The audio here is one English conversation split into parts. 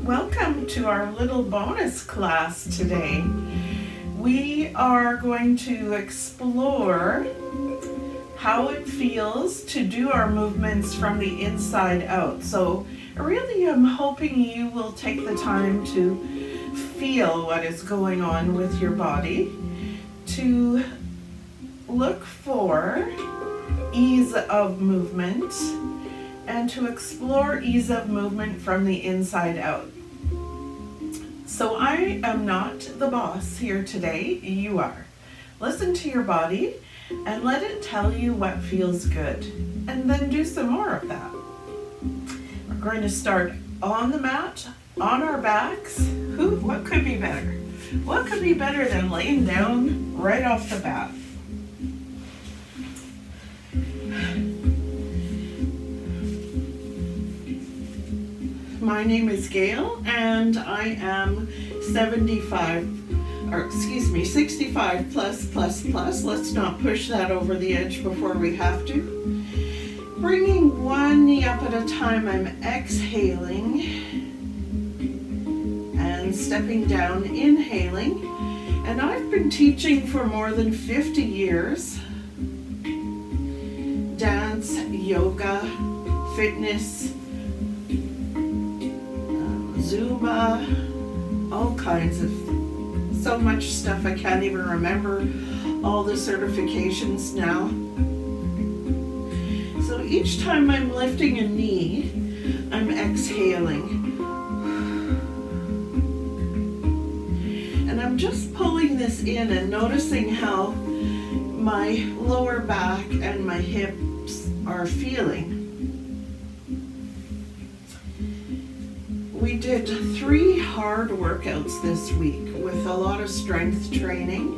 Welcome to our little bonus class today. We are going to explore how it feels to do our movements from the inside out. So really I'm hoping you will take the time to feel what is going on with your body, to look for ease of movement, and to explore ease of movement from the inside out. So I am not the boss here today, you are. Listen to your body and let it tell you what feels good, and then do some more of that. We're going to start on the mat, on our backs. What could be better? What could be better than laying down right off the bat? My name is Gail, and I am 65 plus. Let's not push that over the edge before we have to. Bringing one knee up at a time, I'm exhaling and stepping down, inhaling. And I've been teaching for more than 50 years. Dance, yoga, fitness, Zumba, all kinds of, so much stuff I can't even remember all the certifications now. So each time I'm lifting a knee, I'm exhaling. And I'm just pulling this in and noticing how my lower back and my hips are feeling. We did 3 hard workouts this week with a lot of strength training,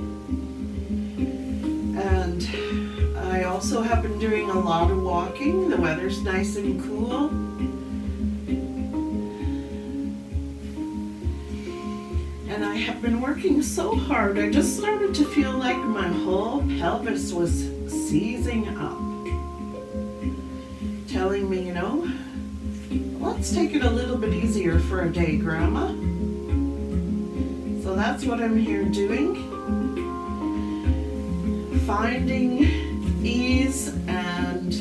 and I also have been doing a lot of walking. The weather's nice and cool. And I have been working so hard, I just started to feel like my whole pelvis was seizing up, telling me, let's take it a little bit easier for a day, Grandma. So that's what I'm here doing. Finding ease and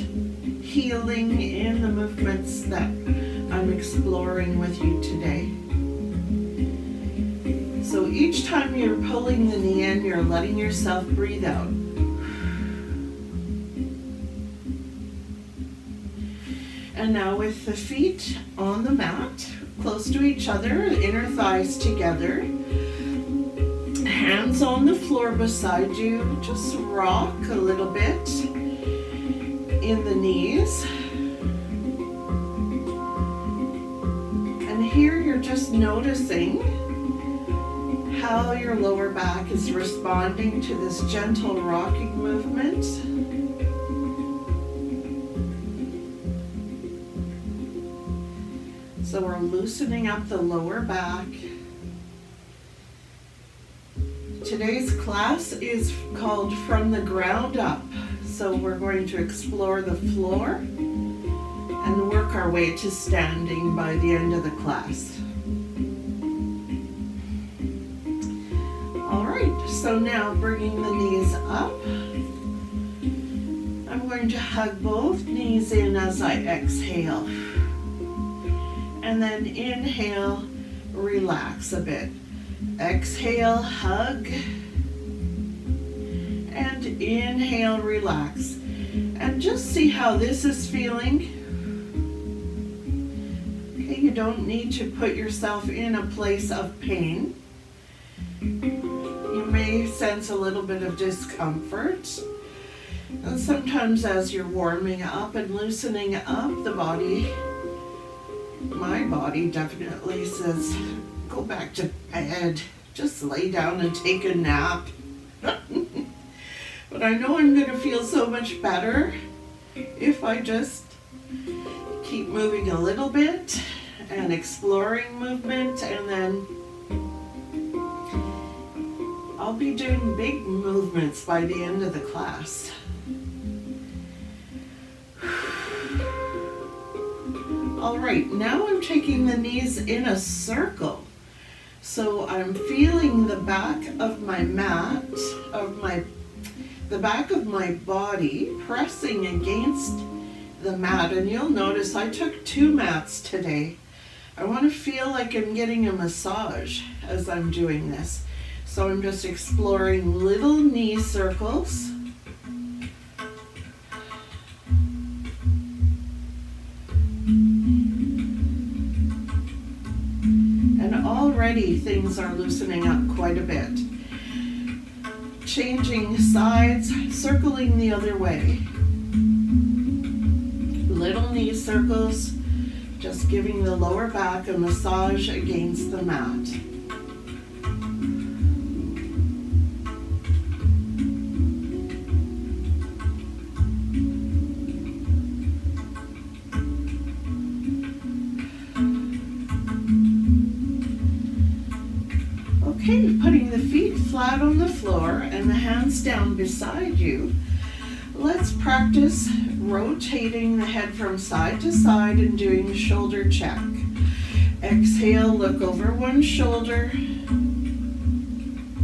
healing in the movements that I'm exploring with you today. So each time you're pulling the knee in, you're letting yourself breathe out. And now with the feet on the mat, close to each other, inner thighs together, hands on the floor beside you, just rock a little bit in the knees. And here you're just noticing how your lower back is responding to this gentle rocking movement. So we're loosening up the lower back. Today's class is called From the Ground Up. So we're going to explore the floor and work our way to standing by the end of the class. All right, so now bringing the knees up. I'm going to hug both knees in as I exhale. And then inhale, relax a bit. Exhale, hug. And inhale, relax. And just see how this is feeling. Okay, you don't need to put yourself in a place of pain. You may sense a little bit of discomfort. And sometimes as you're warming up and loosening up the body, my body definitely says, go back to bed, just lay down and take a nap. But I know I'm going to feel so much better if I just keep moving a little bit and exploring movement, and then I'll be doing big movements by the end of the class. All right, now I'm taking the knees in a circle. So I'm feeling the back of my mat, the back of my body pressing against the mat. And you'll notice I took 2 mats today. I want to feel like I'm getting a massage as I'm doing this. So I'm just exploring little knee circles. And already things are loosening up quite a bit. Changing sides, circling the other way. Little knee circles, just giving the lower back a massage against the mat. Okay, putting the feet flat on the floor and the hands down beside you. Let's practice rotating the head from side to side and doing a shoulder check. Exhale, look over one shoulder.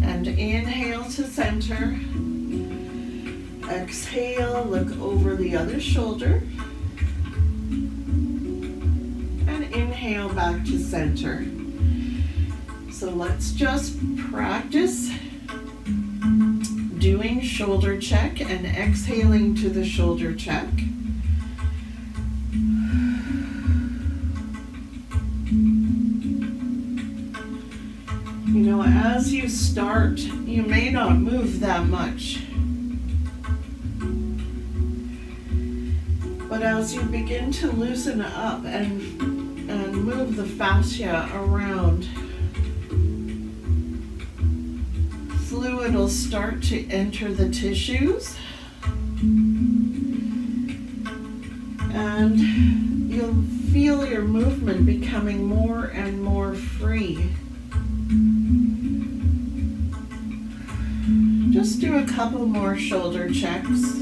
And inhale to center. Exhale, look over the other shoulder. And inhale back to center. So let's just practice doing shoulder check and exhaling to the shoulder check. You know, as you start, you may not move that much. But as you begin to loosen up and move the fascia around, fluid will start to enter the tissues, and you'll feel your movement becoming more and more free. Just do a couple more shoulder checks.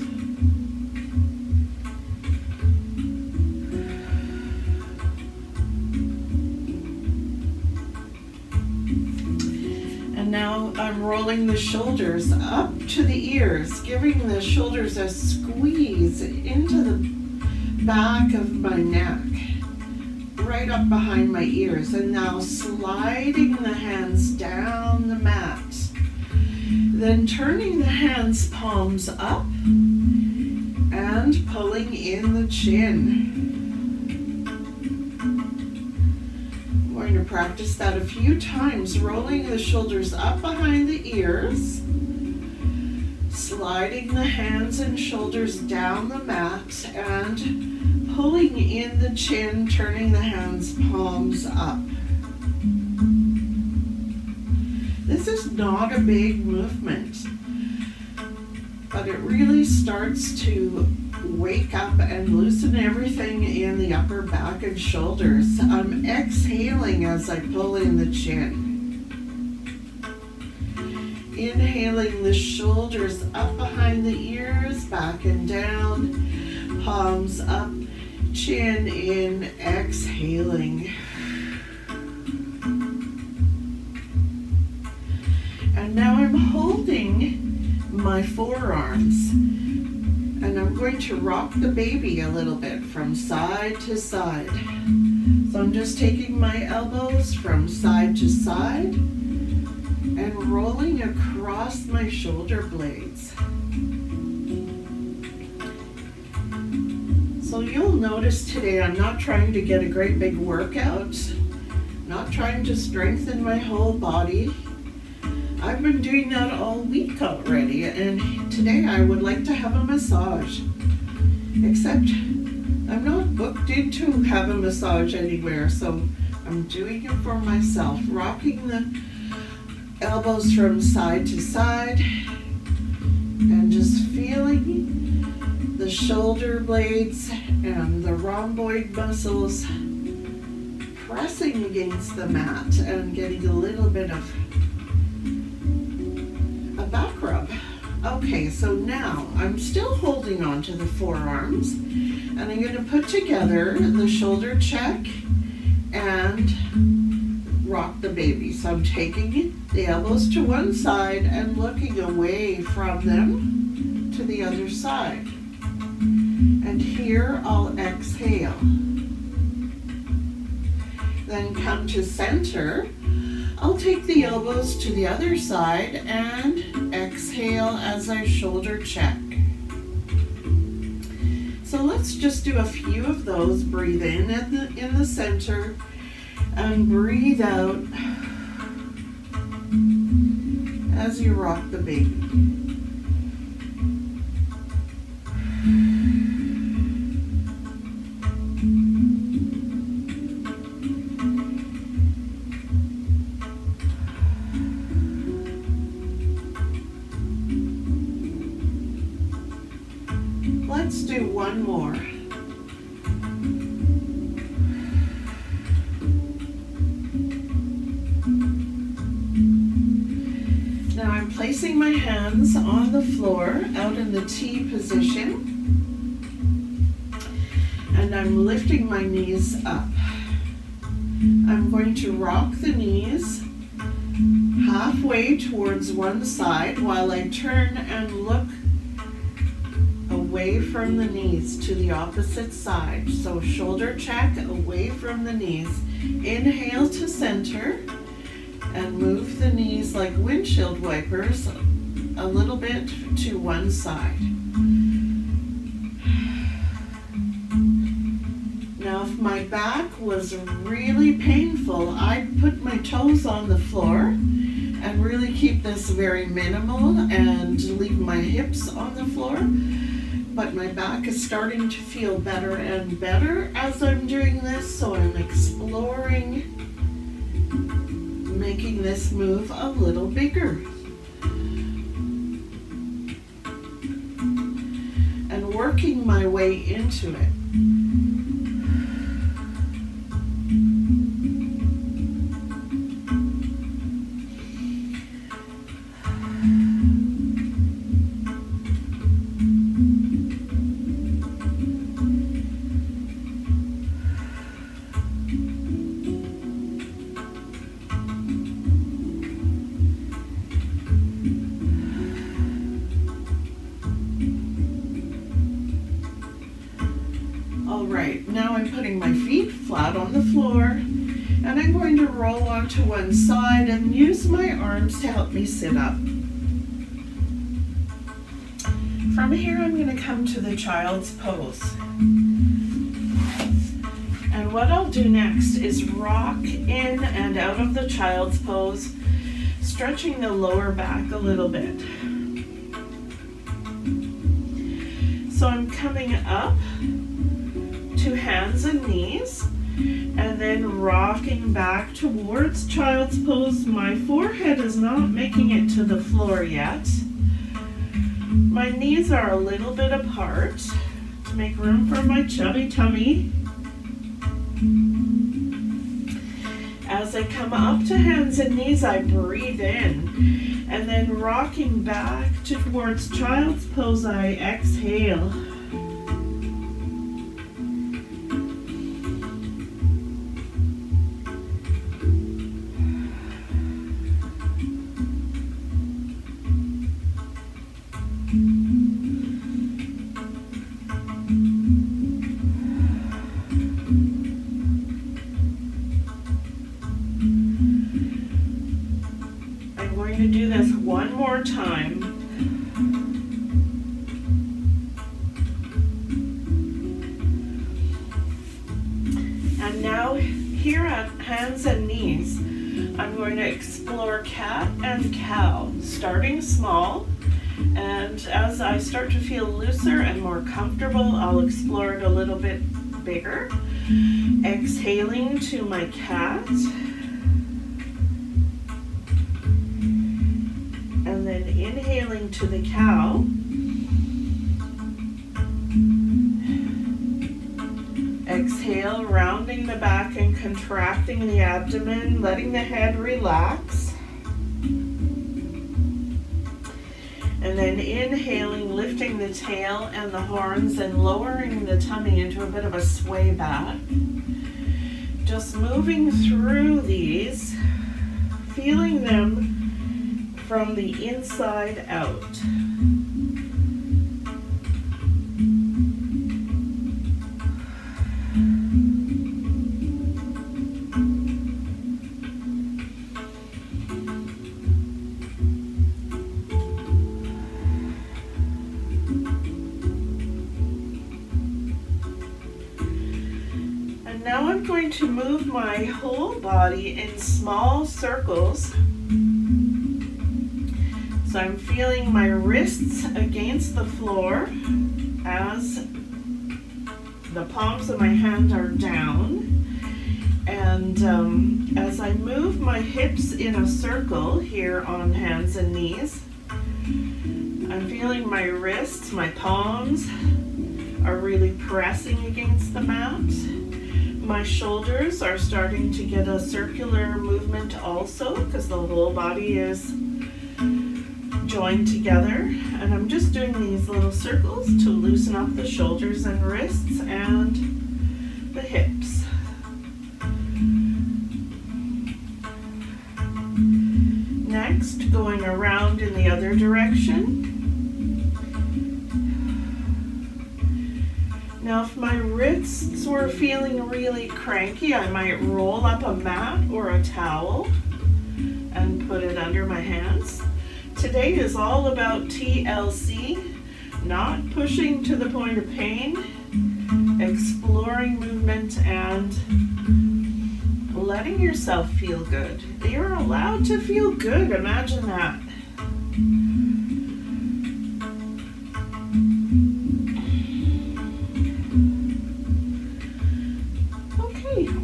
Now I'm rolling the shoulders up to the ears, giving the shoulders a squeeze into the back of my neck, right up behind my ears. And now sliding the hands down the mat. Then turning the hands palms up and pulling in the chin. To practice that a few times, rolling the shoulders up behind the ears, sliding the hands and shoulders down the mat, and pulling in the chin, turning the hands palms up. This is not a big movement, but it really starts to wake up and loosen everything in the upper back and shoulders. I'm exhaling as I pull in the chin. Inhaling the shoulders up behind the ears, back and down, palms up, chin in, exhaling. And now I'm holding my forearms. And I'm going to rock the baby a little bit from side to side. So I'm just taking my elbows from side to side and rolling across my shoulder blades. So you'll notice today I'm not trying to get a great big workout, not trying to strengthen my whole body. I've been doing that all week already, and today I would like to have a massage. Except I'm not booked in to have a massage anywhere, so I'm doing it for myself, rocking the elbows from side to side and just feeling the shoulder blades and the rhomboid muscles pressing against the mat and getting a little bit of back rub. Okay, so now I'm still holding on to the forearms And I'm going to put together the shoulder check and rock the baby. So I'm taking the elbows to one side and looking away from them to the other side. And here I'll exhale. Then come to center. I'll take the elbows to the other side and exhale as I shoulder check. So let's just do a few of those. Breathe in in the center and breathe out as you rock the baby. Let's do one more. Now I'm placing my hands on the floor out in the T position, and I'm lifting my knees up. I'm going to rock the knees halfway towards one side while I turn and look away from the knees to the opposite side. So shoulder check away from the knees. Inhale to center and move the knees like windshield wipers a little bit to one side. Now if my back was really painful, I'd put my toes on the floor and really keep this very minimal and leave my hips on the floor. But my back is starting to feel better and better as I'm doing this, so I'm exploring making this move a little bigger. And working my way into it. Alright, now I'm putting my feet flat on the floor, and I'm going to roll onto one side and use my arms to help me sit up. From here I'm going to come to the child's pose. And what I'll do next is rock in and out of the child's pose, stretching the lower back a little bit. So I'm coming up to hands and knees, and then rocking back towards child's pose. My forehead is not making it to the floor yet. My knees are a little bit apart to make room for my chubby tummy. As I come up to hands and knees, I breathe in, and then rocking back towards child's pose, I exhale. To do this one more time. And now here at hands and knees, I'm going to explore cat and cow, starting small, and as I start to feel looser and more comfortable, I'll explore it a little bit bigger. Exhaling to my cat. And then inhaling to the cow. Exhale, rounding the back and contracting the abdomen, letting the head relax. And And then inhaling, lifting the tail and the horns and lowering the tummy into a bit of a sway back. Just moving through these, feeling them from the inside out. Now I'm going to move my whole body in small circles. So I'm feeling my wrists against the floor as the palms of my hand are down. And as I move my hips in a circle here on hands and knees, I'm feeling my wrists, my palms are really pressing against the mat. My shoulders are starting to get a circular movement also because the whole body is joined together. And I'm just doing these little circles to loosen up the shoulders and wrists and the hips. Next, going around in the other direction. Now, if my wrists were feeling really cranky, I might roll up a mat or a towel and put it under my hands. Today is all about TLC, not pushing to the point of pain, exploring movement and letting yourself feel good. You're allowed to feel good, imagine that.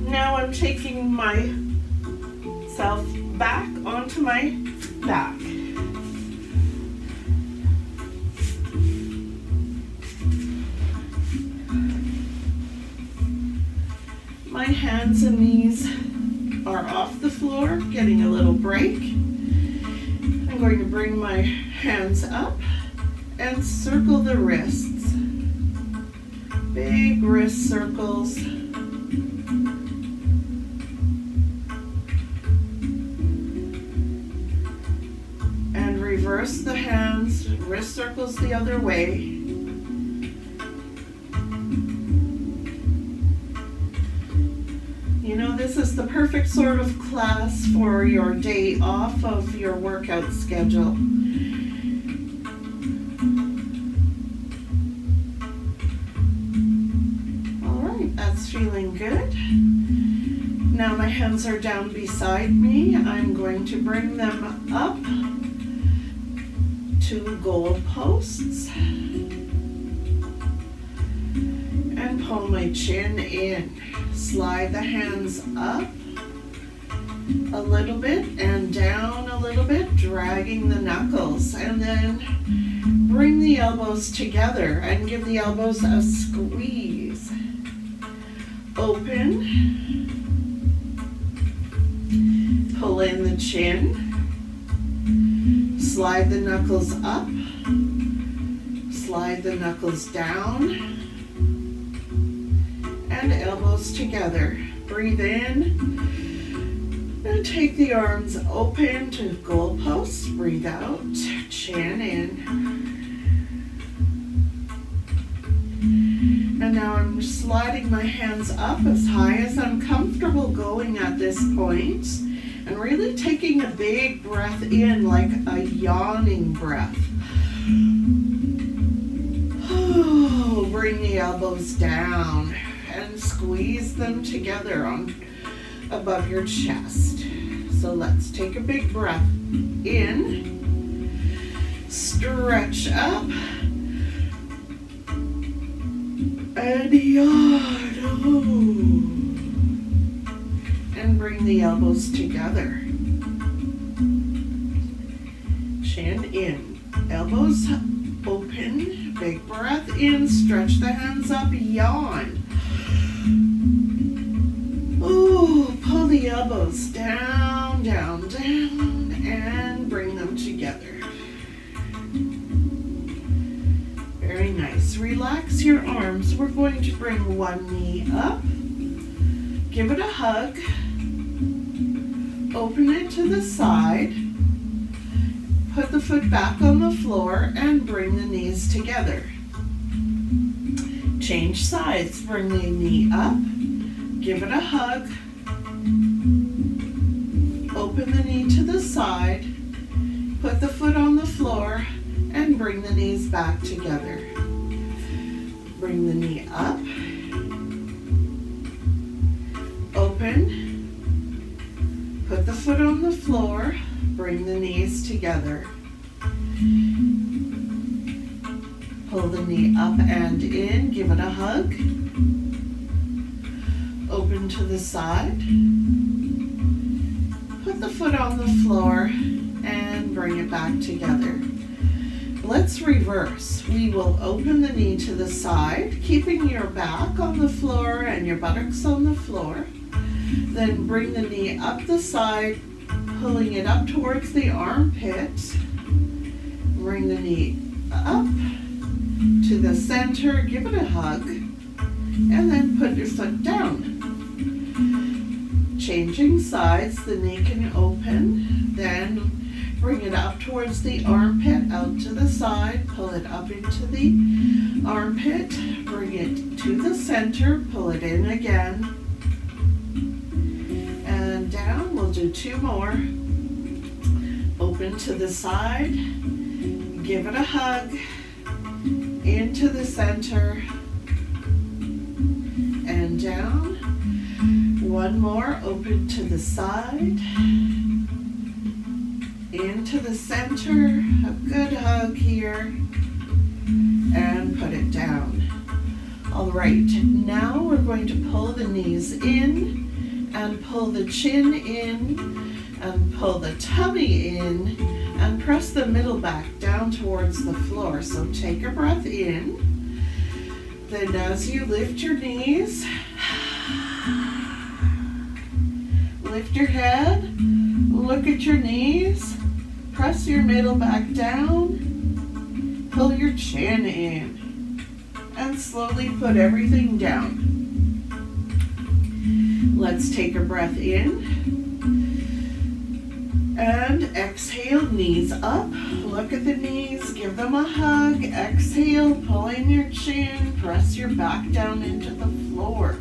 Now I'm taking myself back onto my back. My hands and knees are off the floor, getting a little break. I'm going to bring my hands up and circle the wrists. Big wrist circles. Reverse the hands, wrist circles the other way. You know, this is the perfect sort of class for your day off of your workout schedule. All right, that's feeling good. Now my hands are down beside me. I'm going to bring them up to goal posts and pull my chin in. Slide the hands up a little bit and down a little bit, dragging the knuckles, and then bring the elbows together and give the elbows a squeeze. Open, pull in the chin. Slide the knuckles up, slide the knuckles down, and elbows together. Breathe in, and take the arms open to goal posts. Breathe out, chin in. And now I'm sliding my hands up as high as I'm comfortable going at this point. And really taking a big breath in, like a yawning breath. Oh, bring the elbows down and squeeze them together on above your chest. So let's take a big breath in, stretch up, and yawn. Oh. And bring the elbows together. Chin in, elbows open, big breath in, stretch the hands up, yawn. Oh, pull the elbows down, down, down, and bring them together. we're going to bring one knee up, give it a hug, open it to the side, put the foot back on the floor and bring the knees together. Change sides, bring the knee up, give it a hug, open the knee to the side, put the foot on the floor and bring the knees back together. Bring the knee up, open, put the foot on the floor, bring the knees together. Pull the knee up and in, give it a hug. Open to the side. Put the foot on the floor and bring it back together. Let's reverse. We will open the knee to the side, keeping your back on the floor and your buttocks on the floor. Then bring the knee up the side, pulling it up towards the armpit. Bring the knee up to the center, give it a hug, and then put your foot down. Changing sides, the knee can open, then bring it up towards the armpit, out to the side, pull it up into the armpit, bring it to the center, pull it in again, and down. We'll do two more. Open to the side, give it a hug, into the center, and down. One more, open to the side, into the center, a good hug here, and put it down. All right, now we're going to pull the knees in and pull the chin in and pull the tummy in and press the middle back down towards the floor. So take a breath in. Then as you lift your knees, lift your head, look at your knees, press your middle back down, pull your chin in, and slowly put everything down. Let's take a breath in and exhale, knees up. Look at the knees, give them a hug. Exhale, pull in your chin, press your back down into the floor.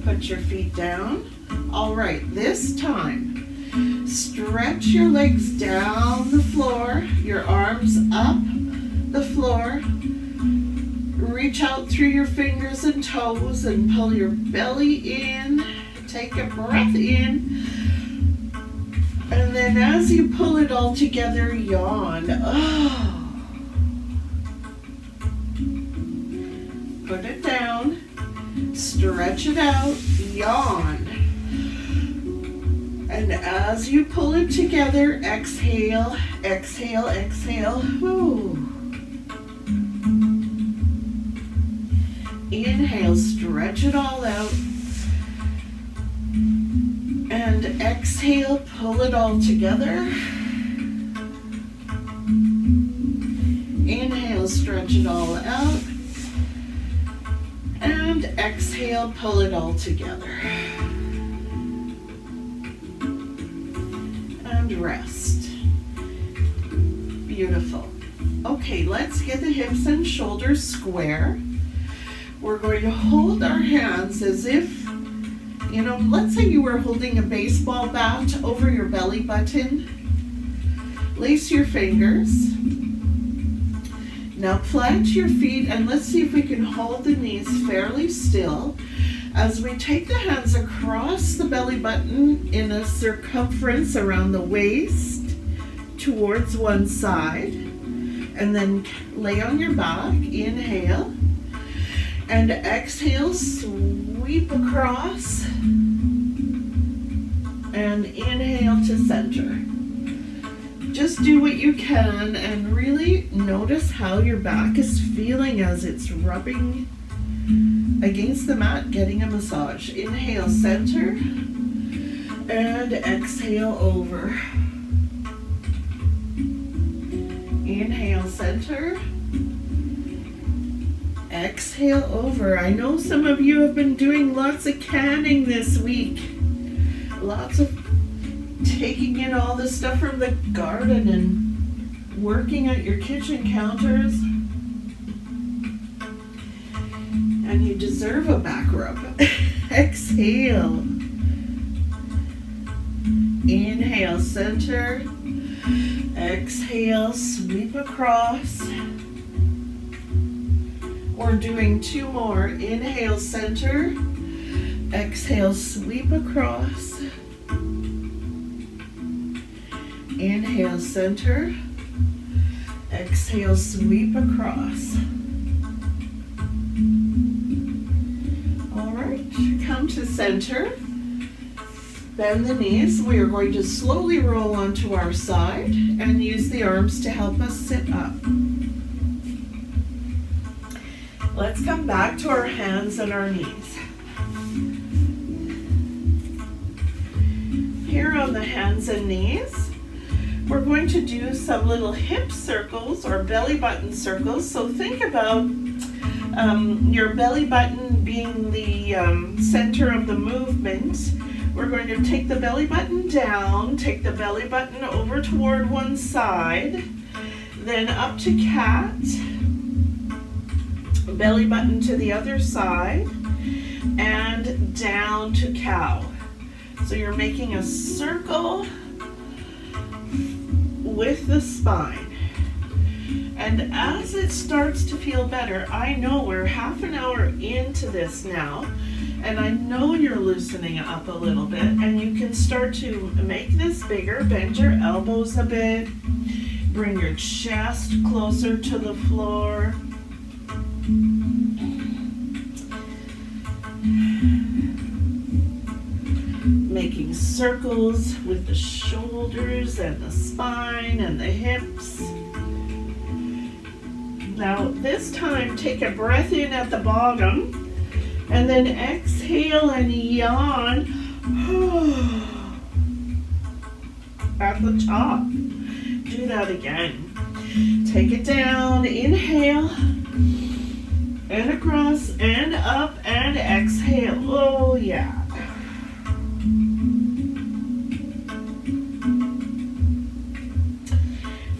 Put your feet down. All right, this time, stretch your legs down the floor, your arms up the floor. Reach out through your fingers and toes and pull your belly in. Take a breath in. And then as you pull it all together, yawn. Oh. Put it down. Stretch it out. Yawn. And as you pull it together, exhale, exhale, exhale. Woo. Inhale, stretch it all out. And exhale, pull it all together. Inhale, stretch it all out. And exhale, pull it all together. And rest. Beautiful. Okay, let's get the hips and shoulders square. We're going to hold our hands as if, let's say you were holding a baseball bat over your belly button. Lace your fingers. Now plant your feet and let's see if we can hold the knees fairly still as we take the hands across the belly button in a circumference around the waist towards one side, and then lay on your back. Inhale. And exhale, sweep across, and inhale to center. Just do what you can and really notice how your back is feeling as it's rubbing against the mat, getting a massage. Inhale, center, and exhale, over. Inhale, center, Exhale over. I know some of you have been doing lots of canning this week. Lots of taking in all the stuff from the garden and working at your kitchen counters. And you deserve a back rub. Exhale. Inhale, center. Exhale, sweep across. We're doing 2 more. Inhale, center. Exhale, sweep across. Inhale, center. Exhale, sweep across. All right, come to center. Bend the knees. We are going to slowly roll onto our side and use the arms to help us sit up. Let's come back to our hands and our knees. Here on the hands and knees, we're going to do some little hip circles or belly button circles. So think about your belly button being the center of the movement. We're going to take the belly button down, take the belly button over toward one side, then up to cat, belly button to the other side, and down to cow. So you're making a circle with the spine. And as it starts to feel better, I know we're half an hour into this now, and I know you're loosening up a little bit, and you can start to make this bigger. Bend your elbows a bit, bring your chest closer to the floor. Making circles with the shoulders and the spine and the hips. Now this time take a breath in at the bottom and then exhale and yawn at the top. Do that again. Take it down, inhale, and across and up and exhale. Oh yeah.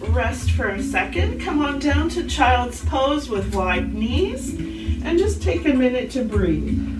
Rest for a second. Come on down to child's pose with wide knees and just take a minute to breathe.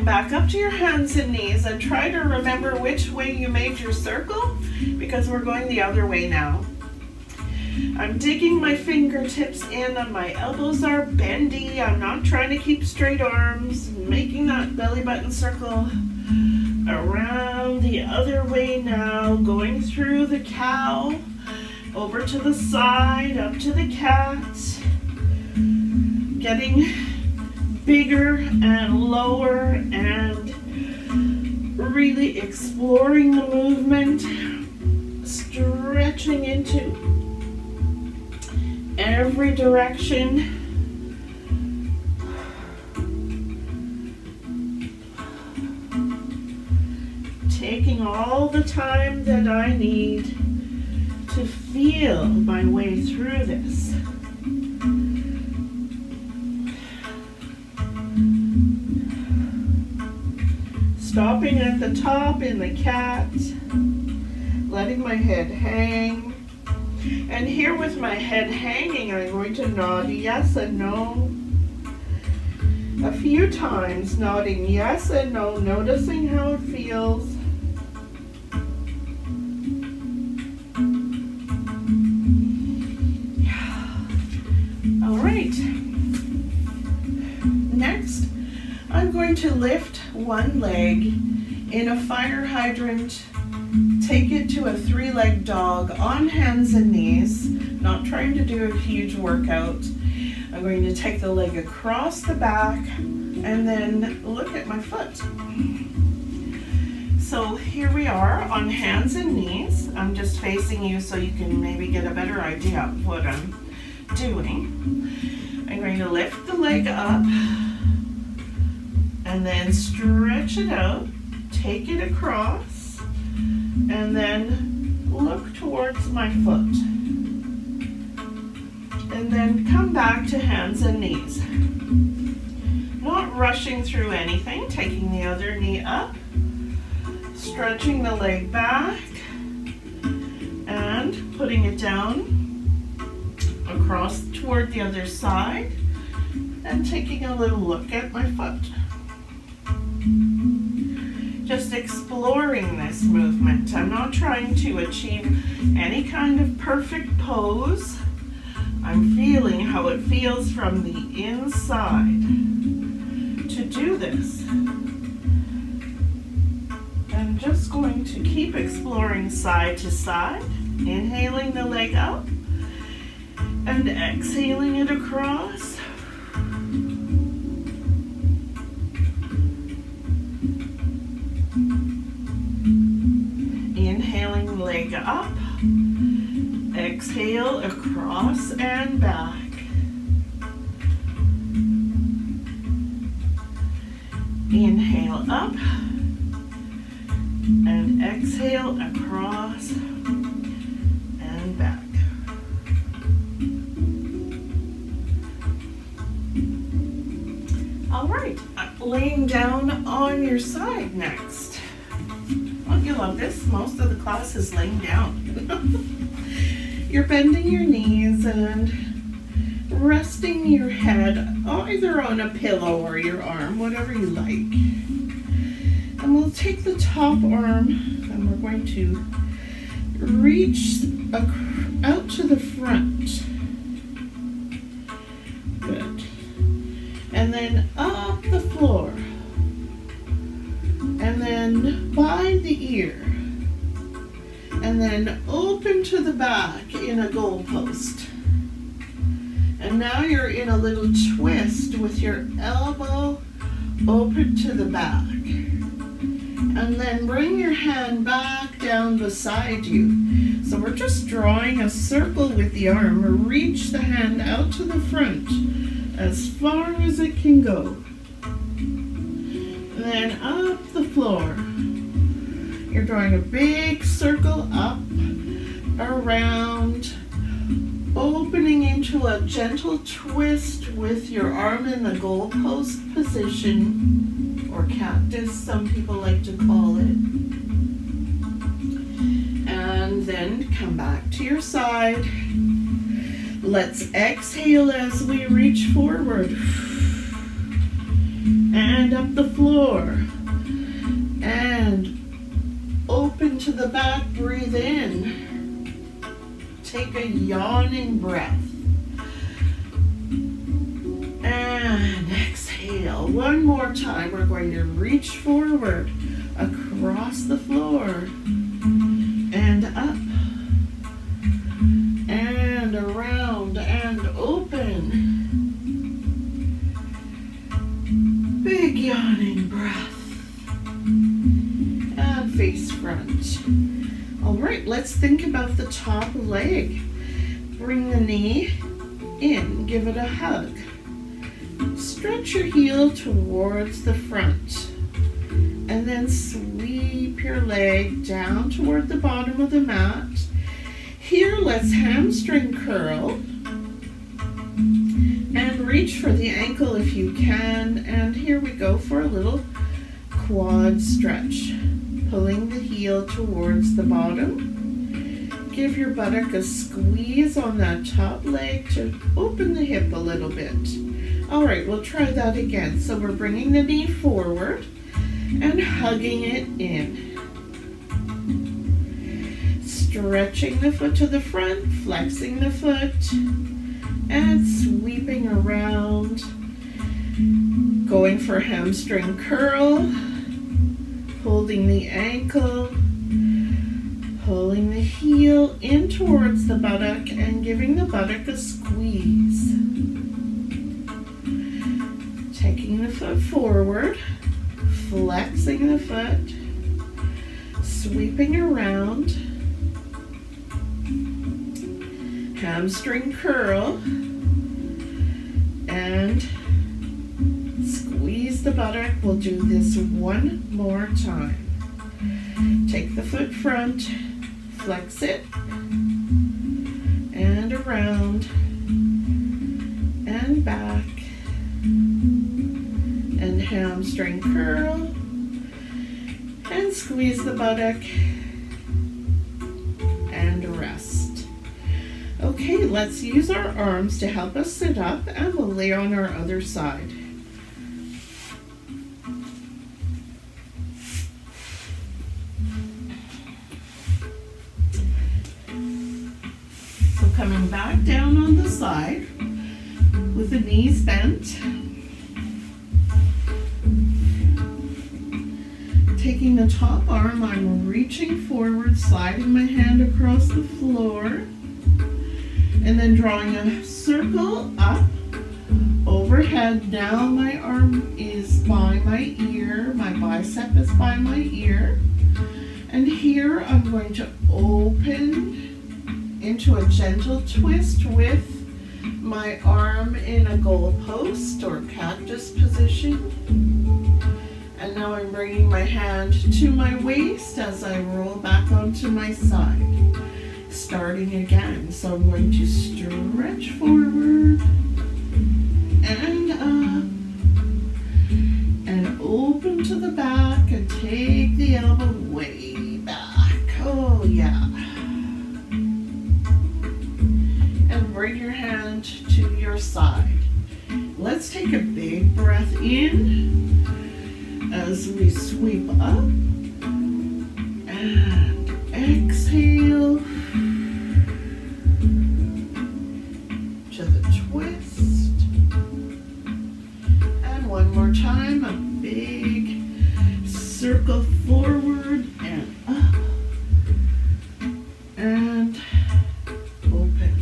Back up to your hands and knees and try to remember which way you made your circle, because we're going the other way now. I'm digging my fingertips in and my elbows are bendy. I'm not trying to keep straight arms, making that belly button circle around the other way now, going through the cow, over to the side, up to the cat, getting bigger and lower and really exploring the movement, stretching into every direction. Taking all the time that I need to feel my way through this. Stopping at the top in the cat, letting my head hang. And here with my head hanging, I'm going to nod yes and no a few times, nodding yes and no, noticing how it feels. All right. Next, I'm going to lift one leg in a fire hydrant, take it to a 3-leg dog on hands and knees, not trying to do a huge workout. I'm going to take the leg across the back, And then look at my foot. So here we are on hands and knees. I'm just facing you so you can maybe get a better idea of what I'm doing. I'm going to lift the leg up and then stretch it out, take it across, and then look towards my foot. And then come back to hands and knees. Not rushing through anything, taking the other knee up, stretching the leg back, and putting it down across toward the other side, and taking a little look at my foot. Just exploring this movement. I'm not trying to achieve any kind of perfect pose. I'm feeling how it feels from the inside to do this. I'm just going to keep exploring side to side, inhaling the leg up and exhaling it across. Inhaling leg up, exhale across and back. Inhale up and exhale across and back. All right, laying down on your side next. Don't you love this? Most of the class is laying down. You're bending your knees and resting your head either on a pillow or your arm, whatever you like. And we'll take the top arm and we're going to reach out to the front. Good. And then up the floor. And then by the ear. And then open to the back in a goalpost. And now you're in a little twist with your elbow open to the back. And then bring your hand back down beside you. So we're just drawing a circle with the arm. Reach the hand out to the front as far as it can go. And then up the floor. You're drawing a big circle up, around, opening into a gentle twist with your arm in the goalpost position, or cactus, some people like to call it. And then come back to your side. Let's exhale as we reach forward. And up the floor. And open to the back, breathe in. Take a yawning breath. And exhale. One more time, we're going to reach forward across the floor and up and around and open. Big yawning breath. And face front. All right, let's think about the top leg. Bring the knee in, give it a hug. Stretch your heel towards the front. And then sweep your leg down toward the bottom of the mat. Here, let's hamstring curl. And reach for the ankle if you can. And here we go for a little quad stretch. Pulling the heel towards the bottom. Give your buttock a squeeze on that top leg to open the hip a little bit. All right, we'll try that again. So we're bringing the knee forward and hugging it in. Stretching the foot to the front, flexing the foot, and sweeping around. Going for hamstring curl. Holding the ankle, pulling the heel in towards the buttock and giving the buttock a squeeze. Taking the foot forward, flexing the foot, sweeping around, hamstring curl, and squeeze the buttock. We'll do this one more time. Take the foot front, flex it, and around, and back, and hamstring curl, and squeeze the buttock, and rest. Okay, let's use our arms to help us sit up, and we'll lay on our other side. So coming back down on the side with the knees bent. Taking the top arm, I'm reaching forward, sliding my hand across the floor, and then drawing a circle up overhead. Now my arm is by my ear, my bicep is by my ear, and here I'm going to open into a gentle twist with my arm in a goalpost or cactus position. And now I'm bringing my hand to my waist as I roll back onto my side. Starting again. So I'm going to stretch forward and up and open to the back and take the elbow way back. Oh yeah. And bring your hand to your side. Let's take a big breath in as we sweep up and exhale to the twist. And one more time, a big circle forward and up and open.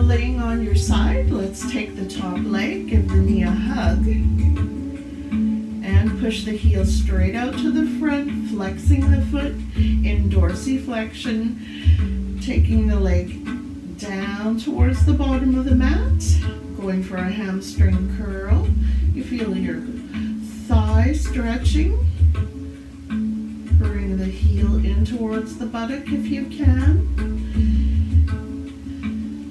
Laying on your side, let's take the top leg, give the knee a hug, and push the heel straight out to the front, flexing the foot in dorsiflexion, taking the leg down towards the bottom of the mat, going for a hamstring curl. You feel your thigh stretching. Bring the heel in towards the buttock if you can.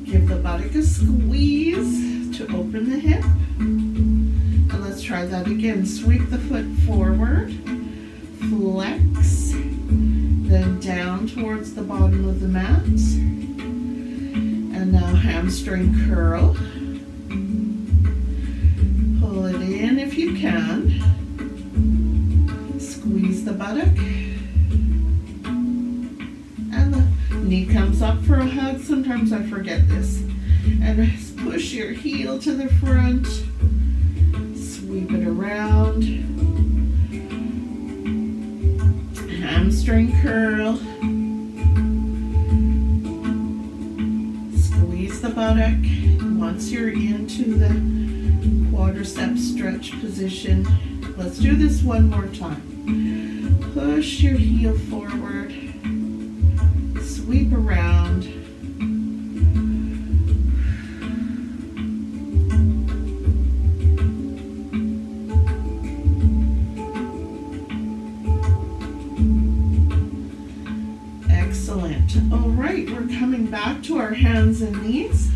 Give the buttock a squeeze to open the hip. And let's try that again. Sweep the foot forward, flex, then down towards the bottom of the mat. And now hamstring curl. Pull it in if you can. Squeeze the buttock. Knee comes up for a hug. Sometimes I forget this. And push your heel to the front. Sweep it around. Hamstring curl. Squeeze the buttock. Once you're into the quadricep stretch position, let's do this one more time. Push your heel forward. Sweep around. Excellent. All right, we're coming back to our hands and knees.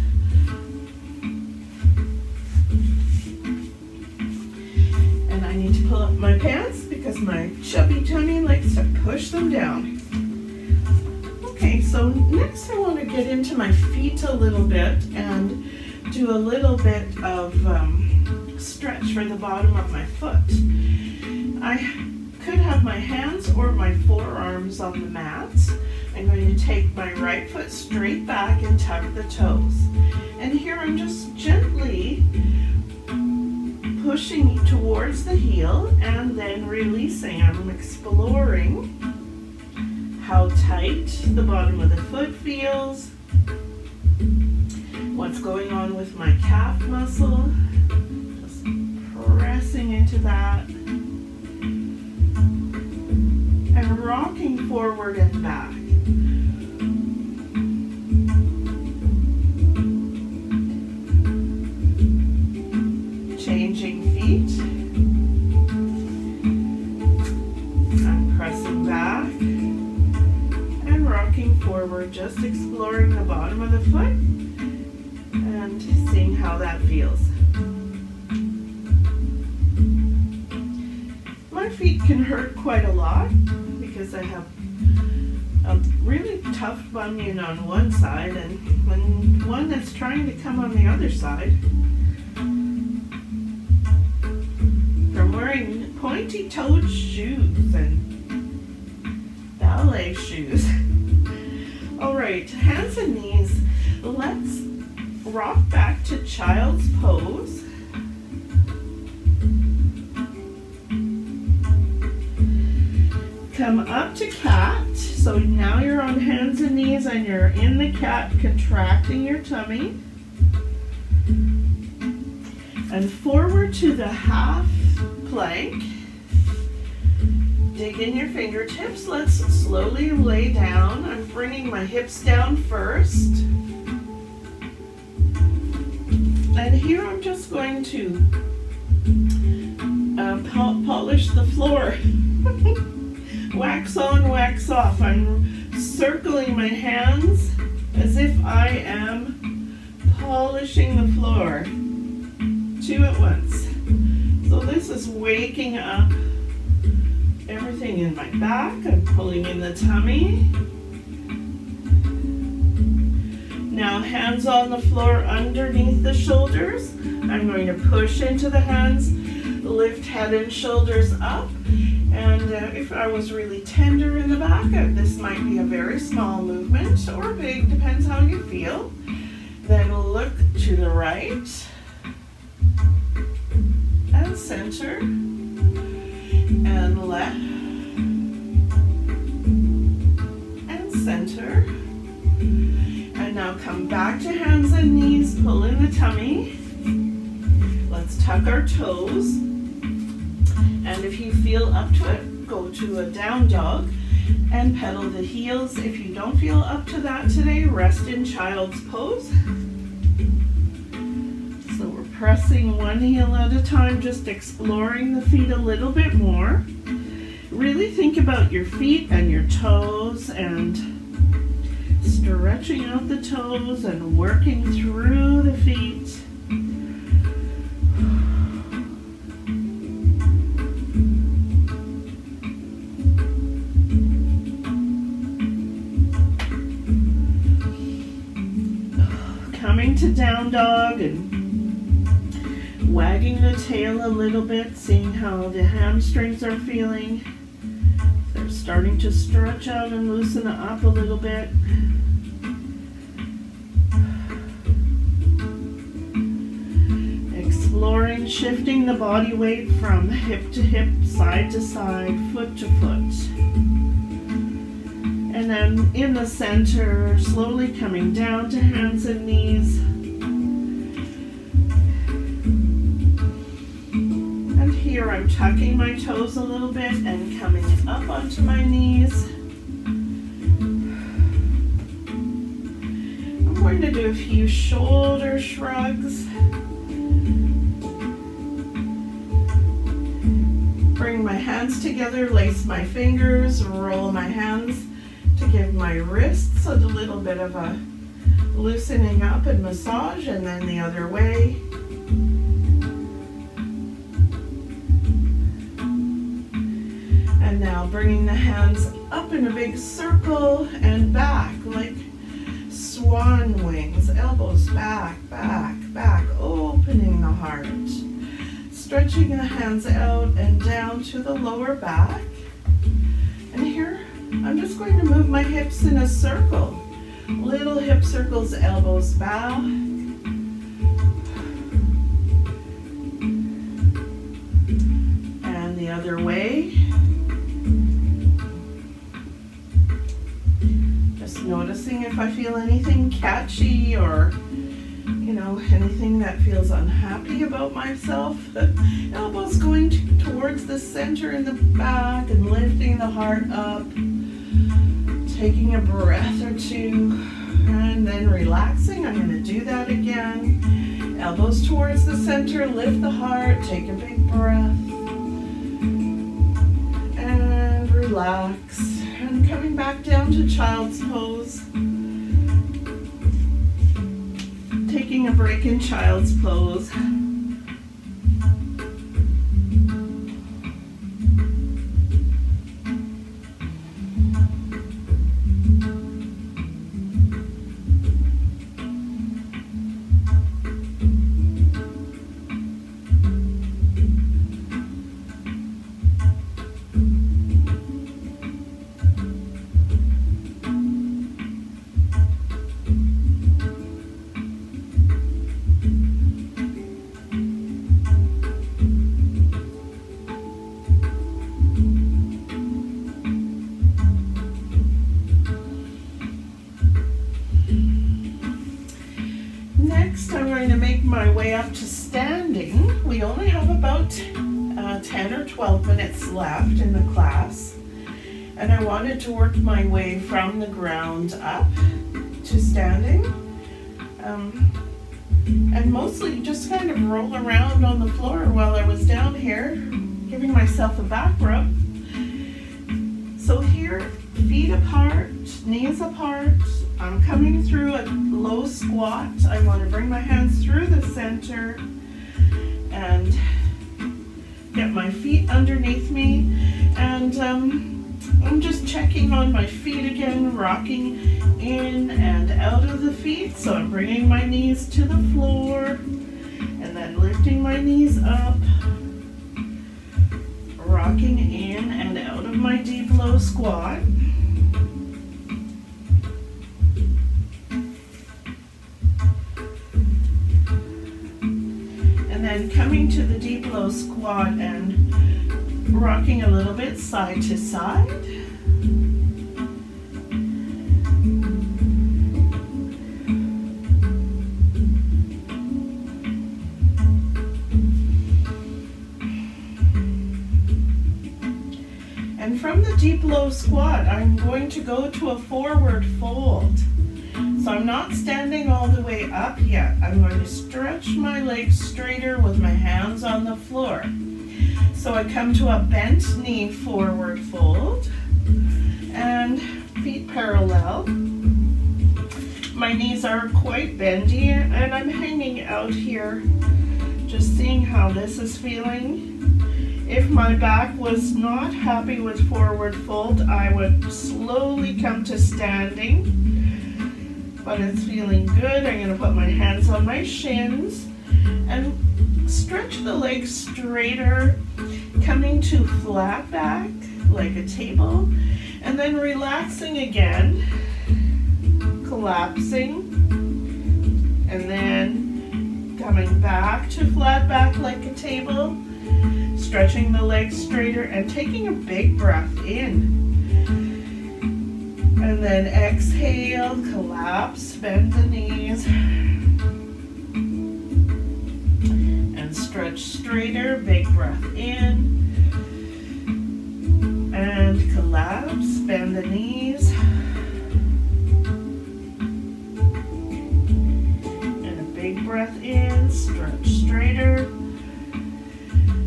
And I need to pull up my pants because my chubby tummy likes to push them down. Okay, so next I want to get into my feet a little bit and do a little bit of stretch for the bottom of my foot. I could have my hands or my forearms on the mat. I'm going to take my right foot straight back and tuck the toes. And here I'm just gently pushing towards the heel and then releasing. I'm exploring how tight the bottom of the foot feels, what's going on with my calf muscle, just pressing into that, and rocking forward and back. Changing feet, and pressing back, and rocking forward, just exploring the bottom of the foot and seeing how that feels. My feet can hurt quite a lot because I have a really tough bunion on one side and one that's trying to come on the other side. From wearing pointy-toed shoes and ballet shoes. All right, hands and knees. Let's rock back to child's pose. Come up to cat. So now you're on hands and knees and you're in the cat, contracting your tummy. And forward to the half plank. Dig in your fingertips. Let's slowly lay down. I'm bringing my hips down first. And here I'm just going to polish the floor. Wax on, wax off. I'm circling my hands as if I am polishing the floor. Two at once. So this is waking up everything in my back. I'm pulling in the tummy. Now hands on the floor underneath the shoulders. I'm going to push into the hands, lift head and shoulders up. And if I was really tender in the back, this might be a very small movement or big, depends how you feel. Then look to the right and center and left and center. And now come back to hands and knees, pull in the tummy. Let's tuck our toes. And if you feel up to it, go to a down dog and pedal the heels. If you don't feel up to that today, rest in child's pose. So we're pressing one heel at a time, just exploring the feet a little bit more. Really think about your feet and your toes and stretching out the toes and working through the feet. Coming to down dog and wagging the tail a little bit, seeing how the hamstrings are feeling. They're starting to stretch out and loosen up a little bit. Exploring, shifting the body weight from hip to hip, side to side, foot to foot. And then in the center, slowly coming down to hands and knees. And here I'm tucking my toes a little bit and coming up onto my knees. I'm going to do a few shoulder shrugs. Bring my hands together, lace my fingers, roll my hands to give my wrists a little bit of a loosening up and massage, and then the other way. And now bringing the hands up in a big circle and back like swan wings, elbows back, back, back, opening the heart. Stretching the hands out and down to the lower back. And here, I'm just going to move my hips in a circle. Little hip circles, elbows bow. And the other way. noticing if I feel anything catchy or, anything that feels unhappy about myself. Elbows going towards the center in the back and lifting the heart up. Taking a breath or two and then relaxing. I'm going to do that again. Elbows towards the center, lift the heart, take a big breath. And relax. And coming back down to child's pose. Taking a break in child's pose. Next, I'm going to make my way up to standing. We only have about 10 or 12 minutes left in the class. And I wanted to work my way from the ground up to standing. And mostly just kind of roll around on the floor while I was down here, giving myself a back rub. So here, feet apart, knees apart. I'm coming through a low squat. I want to bring my hands through the center and get my feet underneath me. And I'm just checking on my feet again, rocking in and out of the feet. So I'm bringing my knees to the floor and then lifting my knees up, rocking in and out of my deep low squat. And then coming to the deep low squat and rocking a little bit side to side. And from the deep low squat, I'm going to go to a forward fold. So I'm not standing all the way up yet. I'm going to stretch my legs straighter with my hands on the floor. So I come to a bent knee forward fold and feet parallel. My knees are quite bendy and I'm hanging out here, just seeing how this is feeling. If my back was not happy with forward fold, I would slowly come to standing. But it's feeling good. I'm going to put my hands on my shins and stretch the legs straighter, coming to flat back like a table, and then relaxing again, collapsing, and then coming back to flat back like a table, stretching the legs straighter and taking a big breath in. And then exhale, collapse, bend the knees, and stretch straighter, big breath in, and collapse, bend the knees, and a big breath in, stretch straighter.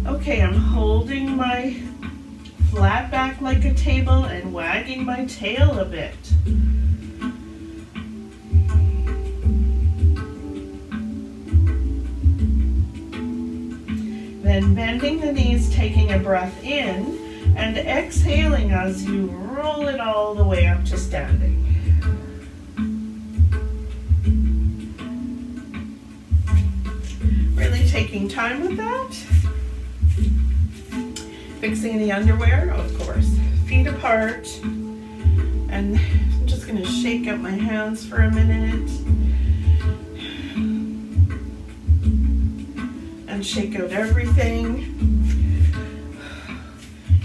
Okay, I'm holding my flat back like a table and wagging my tail a bit. Then bending the knees, taking a breath in, and exhaling as you roll it all the way up to standing. Really taking time with that. Fixing the underwear, of course. Feet apart. And I'm just going to shake out my hands for a minute. And shake out everything.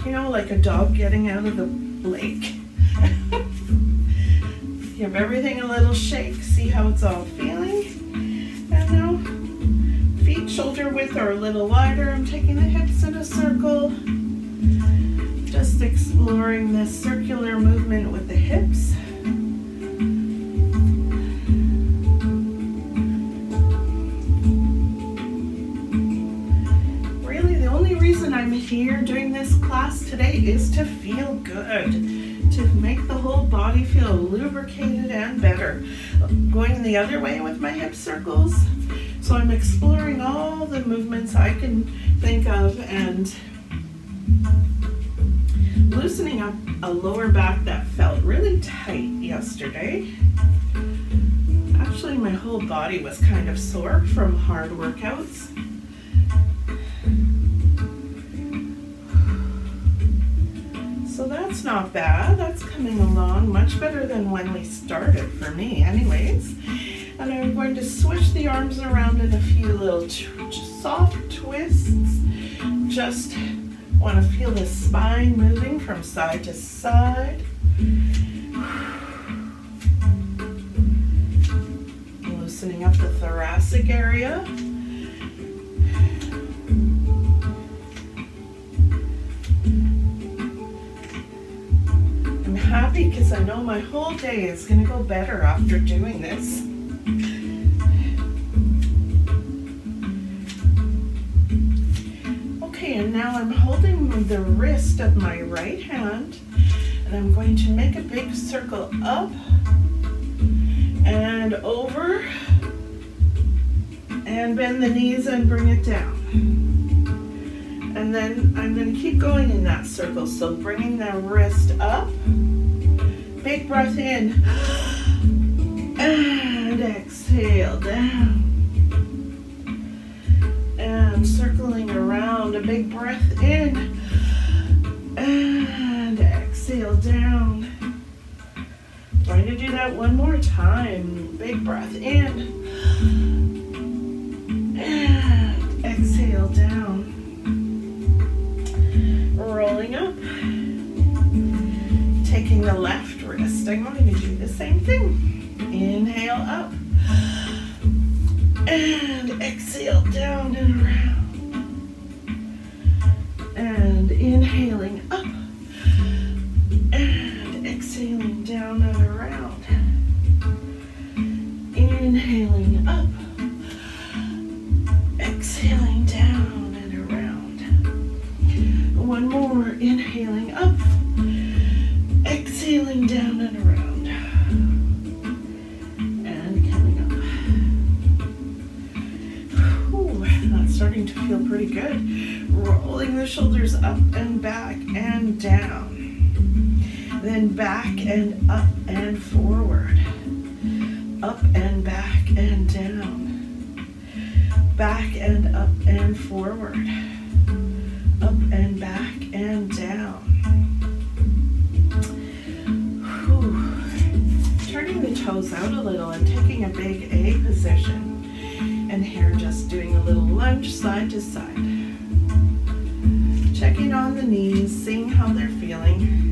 You know, like a dog getting out of the lake. Give everything a little shake, see how it's all feeling. And now, feet shoulder width or a little wider. I'm taking the hips in a circle. Just exploring this circular movement with the hips. Really, the only reason I'm here doing this class today is to feel good, to make the whole body feel lubricated and better. Going the other way with my hip circles. So I'm exploring all the movements I can think of and loosening up a lower back that felt really tight yesterday. Actually, my whole body was kind of sore from hard workouts. So that's not bad. That's coming along much better than when we started, for me anyways. And I'm going to switch the arms around in a few little soft twists. Just want to feel the spine moving from side to side. Loosening up the thoracic area. I'm happy because I know my whole day is going to go better after doing this. And now I'm holding the wrist of my right hand and I'm going to make a big circle up and over and bend the knees and bring it down. And then I'm going to keep going in that circle. So bringing the wrist up, big breath in and exhale down. And circling around, a big breath in and exhale down. Going to do that one more time. Big breath in and exhale down. Rolling up. Taking the left wrist. I'm going to do the same thing. Inhale up. And exhale down and around. And inhaling up. And exhaling down and around. Inhaling up. Exhaling down and around. One more. Inhaling up. Exhaling down and around. Starting to feel pretty good. Rolling the shoulders up and back and down. Then back and up and forward. Up and back and down. Back and up and forward. Up and back and down. Whew. Turning the toes out a little and taking a big A position. And here just doing a little lunge side to side. Checking on the knees, seeing how they're feeling.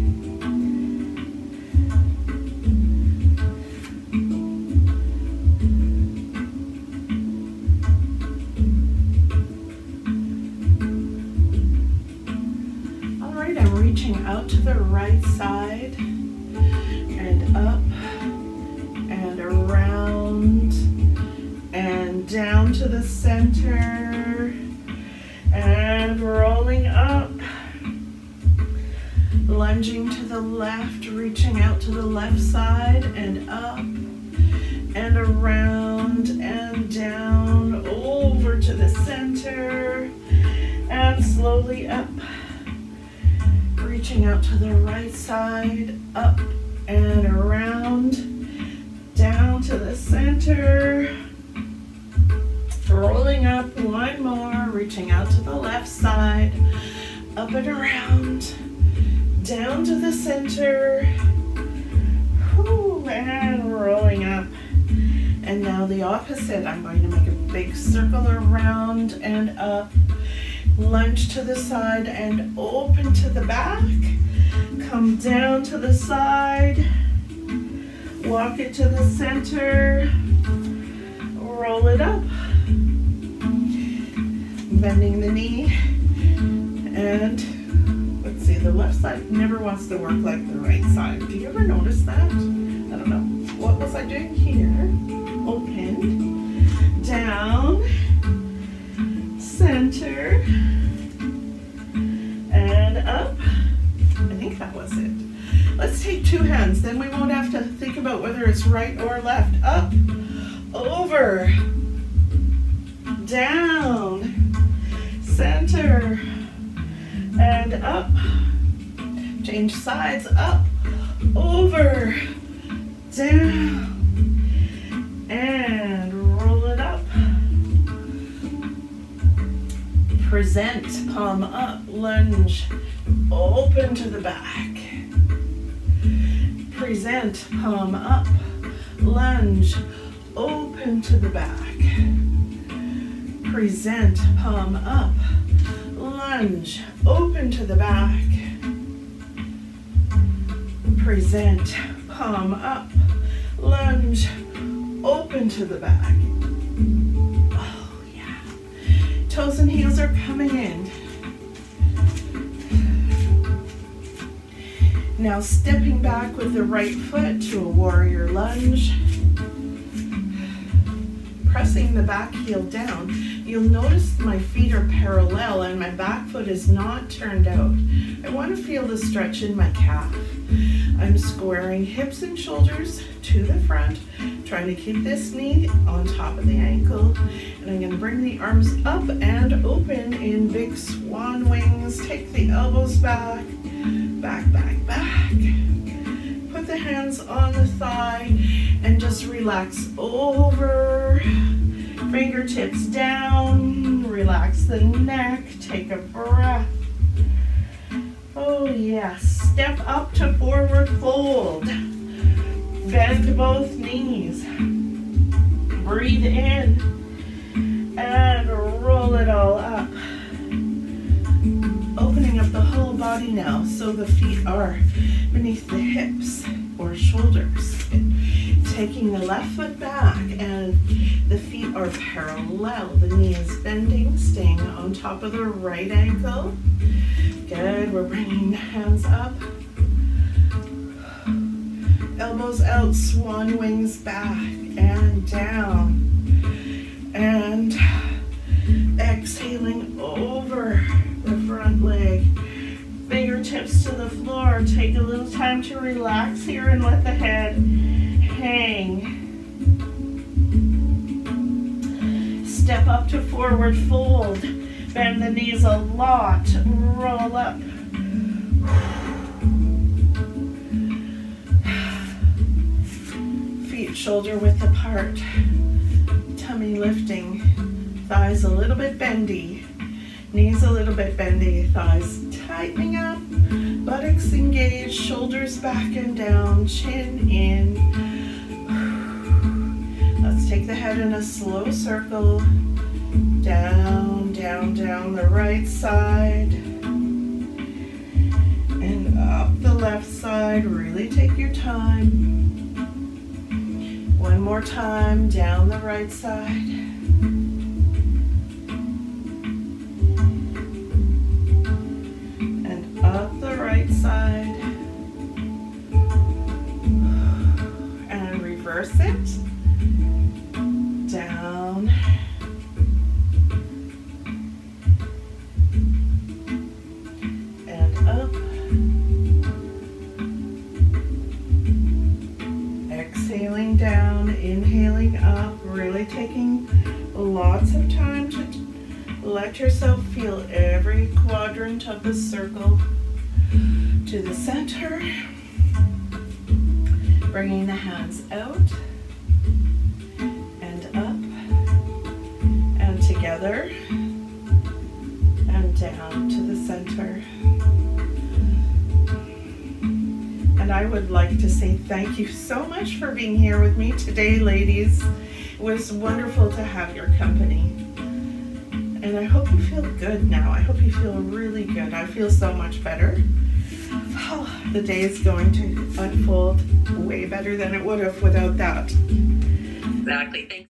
All right, I'm reaching out to the right side and up and around. And down to the center and rolling up, lunging to the left, reaching out to the left side and up and around and down over to the center and slowly up, reaching out to the right side, up and around, down to the center. Rolling up, one more, reaching out to the left side, up and around, down to the center, and rolling up. And now the opposite, I'm going to make a big circle around and up, lunge to the side and open to the back, come down to the side, Walk it to the center. Roll it up. Bending the knee. And let's see, the left side never wants to work like the right side. Do you ever notice that? I don't know. What was I doing here? Open. Down. Center. And up. I think that was it. Let's take two hands, then we won't have to think about whether it's right or left. Up, over, down, center, and up. Change sides, up, over, down, and roll it up. Present, palm up, lunge, open to the back. Present, palm up, lunge, open to the back. Present, palm up, lunge, open to the back. Present, palm up, lunge, open to the back. Oh yeah. Toes and heels are coming in. Now stepping back with the right foot to a warrior lunge. Pressing the back heel down. You'll notice my feet are parallel and my back foot is not turned out. I want to feel the stretch in my calf. I'm squaring hips and shoulders to the front, trying to keep this knee on top of the ankle. And I'm going to bring the arms up and open in big swan wings. Take the elbows back. Back, back, back. Put the hands on the thigh and just relax over. Fingertips down. Relax the neck. Take a breath. Oh yes. Step up to forward fold. Bend both knees. Breathe in and roll it all up. Opening up the whole body now so the feet are beneath the hips or shoulders. Taking the left foot back and the feet are parallel. The knee is bending, staying on top of the right ankle. Good, we're bringing the hands up. Elbows out, swan wings back and down. And exhaling over the front leg. Fingertips to the floor. Take a little time to relax here and let the head hang. Step up to forward fold. Bend the knees a lot. Roll up. Feet shoulder width apart. Tummy lifting. Thighs a little bit bendy. Knees a little bit bendy. Thighs tightening up. Buttocks engaged. Shoulders back and down. Chin in. Let's take the head in a slow circle. Down, down, down the right side. And up the left side. Really take your time. One more time. Down the right side. And up the right side. And reverse it. Down. And up. Exhaling down, inhaling up, really taking lots of time to let yourself feel every quadrant of the circle to the center. Bringing the hands out. Together and down to the center. And I would like to say thank you so much for being here with me today, ladies. It was wonderful to have your company. And I hope you feel good now. I hope you feel really good. I feel so much better. the day is going to unfold way better than it would have without that. Exactly. Thanks.